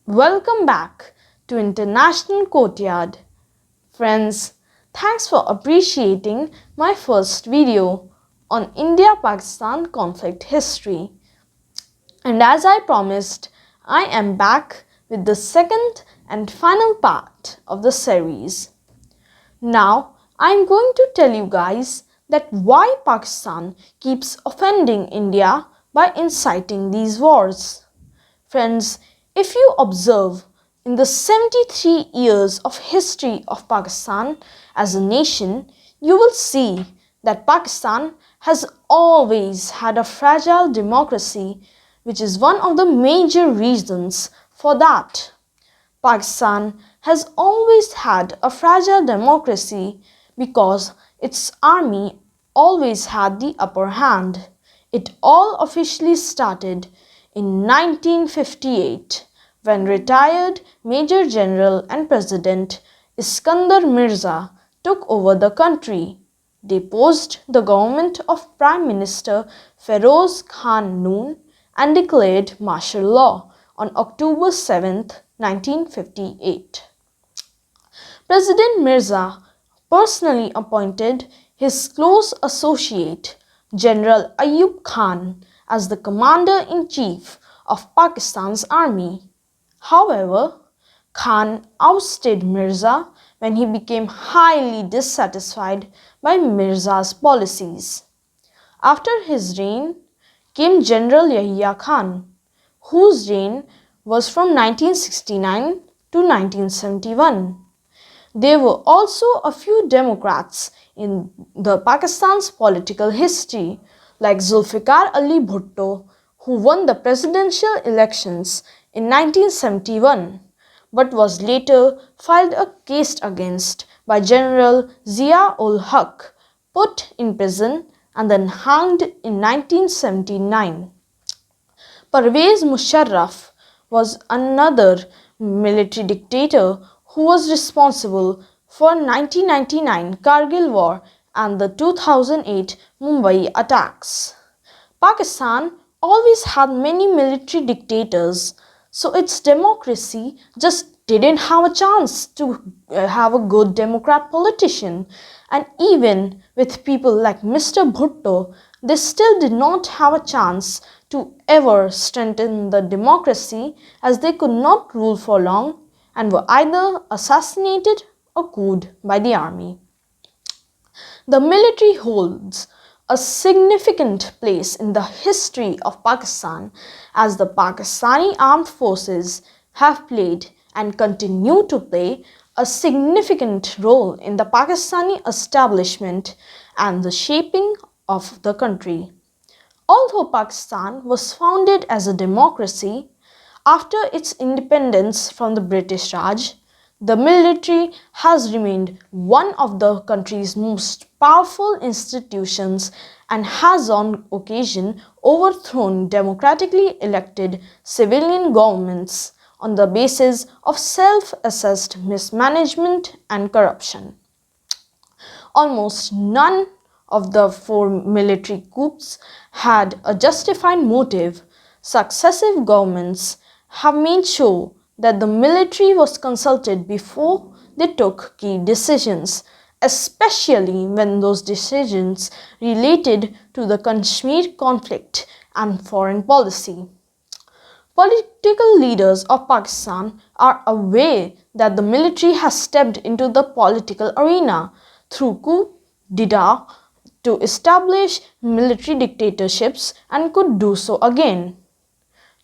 Welcome back to International Courtyard. Friends, thanks for appreciating my first video on India-Pakistan conflict history. And as I promised, I am back with the second and final part of the series. Now, I am going to tell you guys that why Pakistan keeps offending India by inciting these wars. Friends, if you observe in the 73 years of history of Pakistan as a nation, you will see that Pakistan has always had a fragile democracy, which is one of the major reasons for that. Pakistan has always had a fragile democracy because its army always had the upper hand. It all officially started in 1958 when retired Major General and President Iskandar Mirza took over the country, deposed the government of Prime Minister Feroz Khan Noon and declared martial law on October 7, 1958. President Mirza personally appointed his close associate General Ayub Khan as the commander-in-chief of Pakistan's army. However, Khan ousted Mirza when he became highly dissatisfied by Mirza's policies. After his reign came General Yahya Khan, whose reign was from 1969 to 1971. There were also a few Democrats in the Pakistan's political history, like Zulfikar Ali Bhutto, who won the presidential elections in 1971, but was later filed a case against by General Zia-ul-Haq, put in prison and then hanged in 1979. Pervez Musharraf was another military dictator who was responsible for 1999 Kargil War and the 2008 Mumbai attacks. Pakistan always had many military dictators, so its democracy just didn't have a chance to have a good Democrat politician. And even with people like Mr. Bhutto, they still did not have a chance to ever strengthen the democracy as they could not rule for long and were either assassinated or couped by the army. The military holds a significant place in the history of Pakistan as the Pakistani armed forces have played and continue to play a significant role in the Pakistani establishment and the shaping of the country. Although Pakistan was founded as a democracy, after its independence from the British Raj, the military has remained one of the country's most powerful institutions and has on occasion overthrown democratically elected civilian governments on the basis of self-assessed mismanagement and corruption. Almost none of the four military coups had a justified motive. Successive governments have made sure that the military was consulted before they took key decisions, especially when those decisions related to the Kashmir conflict and foreign policy. Political leaders of Pakistan are aware that the military has stepped into the political arena through coup d'etat to establish military dictatorships and could do so again.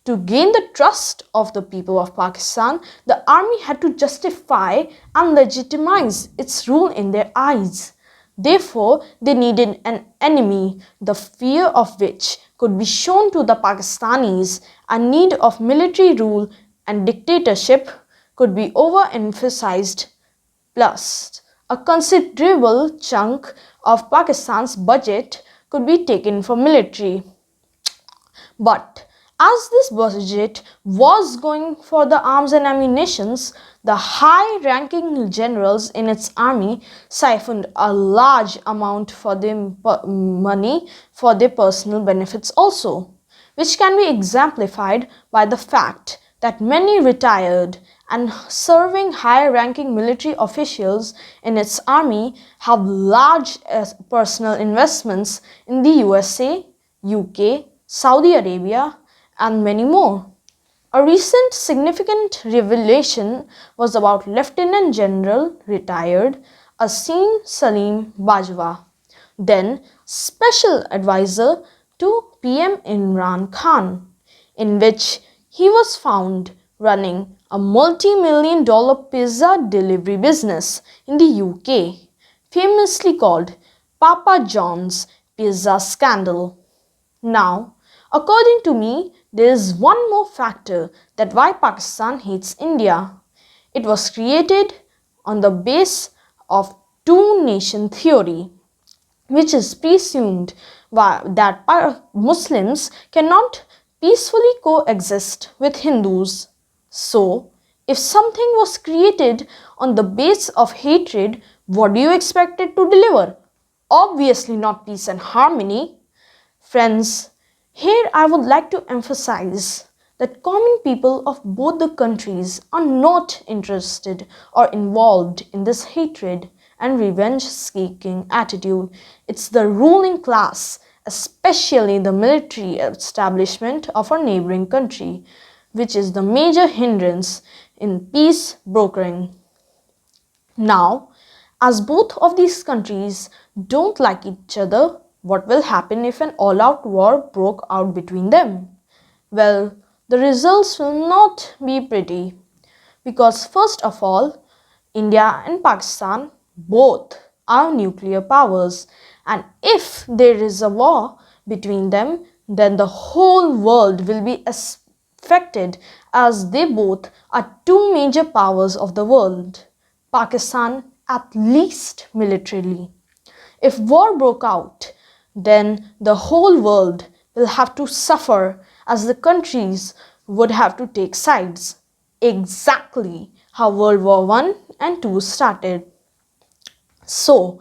To gain the trust of the people of Pakistan, the army had to justify and legitimize its rule in their eyes. Therefore, they needed an enemy, the fear of which could be shown to the Pakistanis, and need of military rule and dictatorship could be overemphasized. Plus, a considerable chunk of Pakistan's budget could be taken for military. But as this budget was going for the arms and ammunitions, the high-ranking generals in its army siphoned a large amount for their money for their personal benefits also, which can be exemplified by the fact that many retired and serving high-ranking military officials in its army have large personal investments in the USA, UK, Saudi Arabia, and many more. A recent significant revelation was about Lieutenant General retired Asim Salim Bajwa, then Special Advisor to PM Imran Khan, in which he was found running a multi-million dollar pizza delivery business in the UK, famously called Papa John's Pizza Scandal. Now, according to me, there is one more factor that why Pakistan hates India. It was created on the base of two-nation theory, which is presumed that Muslims cannot peacefully coexist with Hindus. So, if something was created on the base of hatred, what do you expect it to deliver? Obviously not peace and harmony. Friends, here I would like to emphasize that common people of both the countries are not interested or involved in this hatred and revenge-seeking attitude. It's the ruling class, especially the military establishment of our neighboring country, which is the major hindrance in peace brokering. Now, as both of these countries don't like each other, what will happen if an all-out war broke out between them? Well, the results will not be pretty. Because first of all, India and Pakistan both are nuclear powers, and if there is a war between them, then the whole world will be affected as they both are two major powers of the world. Pakistan at least militarily. If war broke out, then the whole world will have to suffer as the countries would have to take sides. Exactly how World War I and II started. So,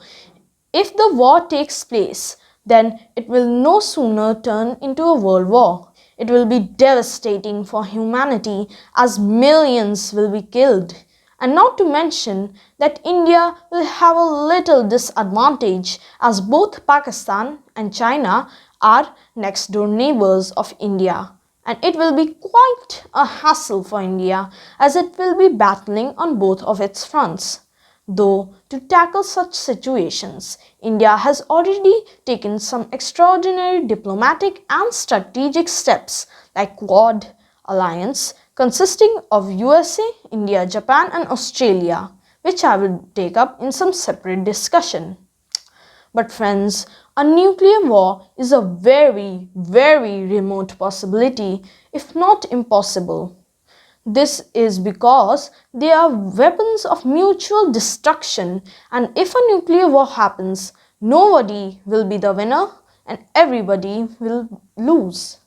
if the war takes place, then it will no sooner turn into a world war. It will be devastating for humanity as millions will be killed. And not to mention that India will have a little disadvantage as both Pakistan and China are next door neighbors of India. And it will be quite a hassle for India as it will be battling on both of its fronts. Though, to tackle such situations, India has already taken some extraordinary diplomatic and strategic steps like Quad alliance consisting of USA, India, Japan and Australia, which I will take up in some separate discussion. But friends, a nuclear war is a very, very remote possibility, if not impossible. This is because they are weapons of mutual destruction, and if a nuclear war happens, nobody will be the winner and everybody will lose.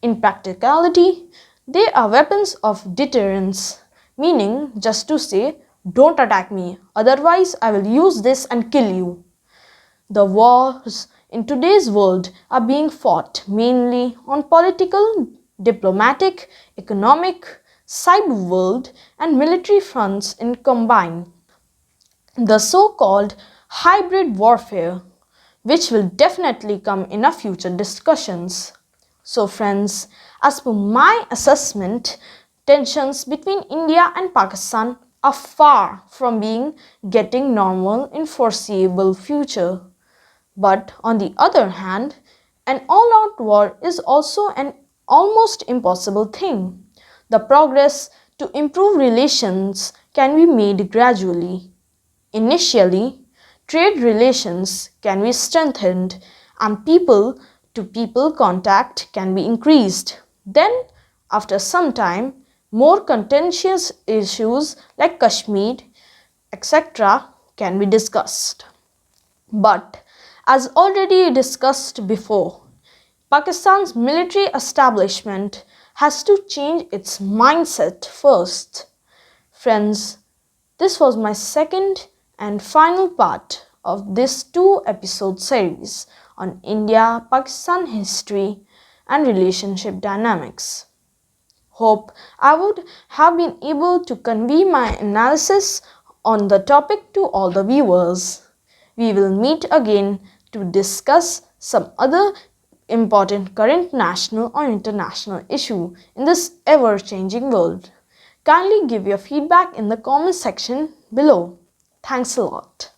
In practicality, they are weapons of deterrence, meaning just to say, don't attack me, otherwise I will use this and kill you. The wars in today's world are being fought mainly on political, diplomatic, economic, cyber world and military fronts in combine. The so-called hybrid warfare, which will definitely come in our future discussions. So friends, as per my assessment, tensions between India and Pakistan are far from getting normal in foreseeable future. But on the other hand, an all-out war is also an almost impossible thing. The progress to improve relations can be made gradually. Initially, trade relations can be strengthened and people-to-people contact can be increased. Then, after some time, more contentious issues like Kashmir, etc. can be discussed. But, as already discussed before, Pakistan's military establishment has to change its mindset first. Friends, this was my second and final part of this 2-episode series on India-Pakistan history and relationship dynamics. Hope I would have been able to convey my analysis on the topic to all the viewers. We will meet again to discuss some other important current national or international issue in this ever-changing world. Kindly give your feedback in the comment section below. Thanks a lot.